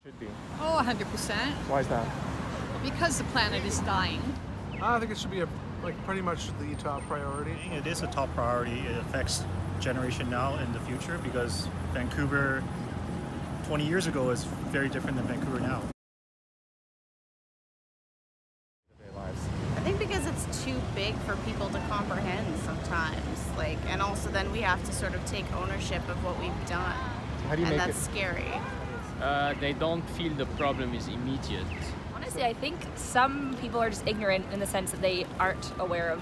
Should be. Oh, 100%. Why is that? Because the planet is dying. I think it should be pretty much the top priority. It is a top priority. It affects generation now and the future because Vancouver 20 years ago is very different than Vancouver now. I think because it's too big for people to comprehend sometimes, and also then we have to sort of take ownership of what we've done. How do you and make that's scary. They don't feel the problem is immediate. Honestly, I think some people are just ignorant in the sense that they aren't aware of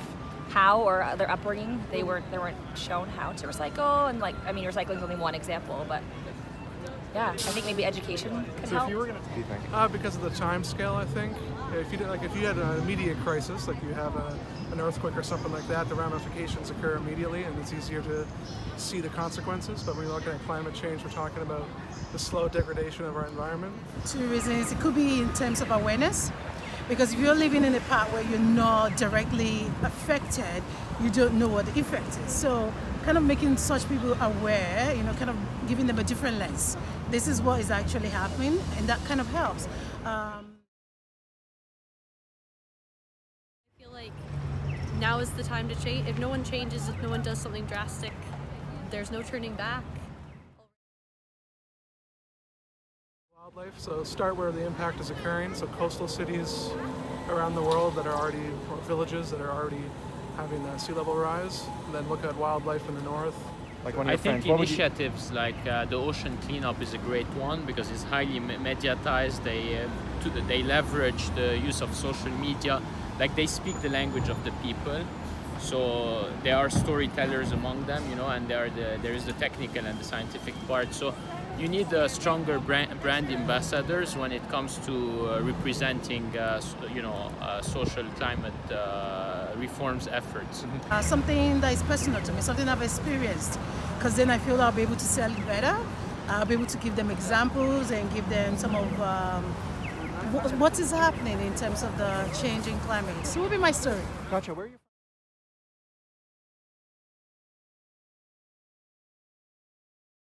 how or their upbringing. They weren't shown how to recycle, and recycling is only one example, but yeah, I think maybe education could help. If you were going to, Because of the time scale, I think. If you had an immediate crisis, like you have an earthquake or something like that, the ramifications occur immediately, and it's easier to see the consequences. But when you're looking at climate change, we're talking about the slow degradation of our environment. Two reasons. It could be in terms of awareness, because if you're living in a part where you're not directly affected, you don't know what the effect is. So kind of making such people aware, kind of giving them a different lens. This is what is actually happening, and that kind of helps. I feel like now is the time to change. If no one changes, if no one does something drastic, there's no turning back. Wildlife, so start where the impact is occurring, so coastal cities around the world that are already, or villages that are already having sea level rise, and then look at wildlife in the north. like one of your I think friends, initiatives like the ocean cleanup is a great one because it's highly mediatized. They leverage the use of social media, they speak the language of the people. So there are storytellers among them, and there is the technical and the scientific part. So you need stronger brand ambassadors when it comes to representing, social climate reforms efforts. Something that is personal to me, something I've experienced, because then I feel I'll be able to sell it better. I'll be able to give them examples and give them some of what is happening in terms of the changing climate. So what will be my story? Gotcha. Where are you from?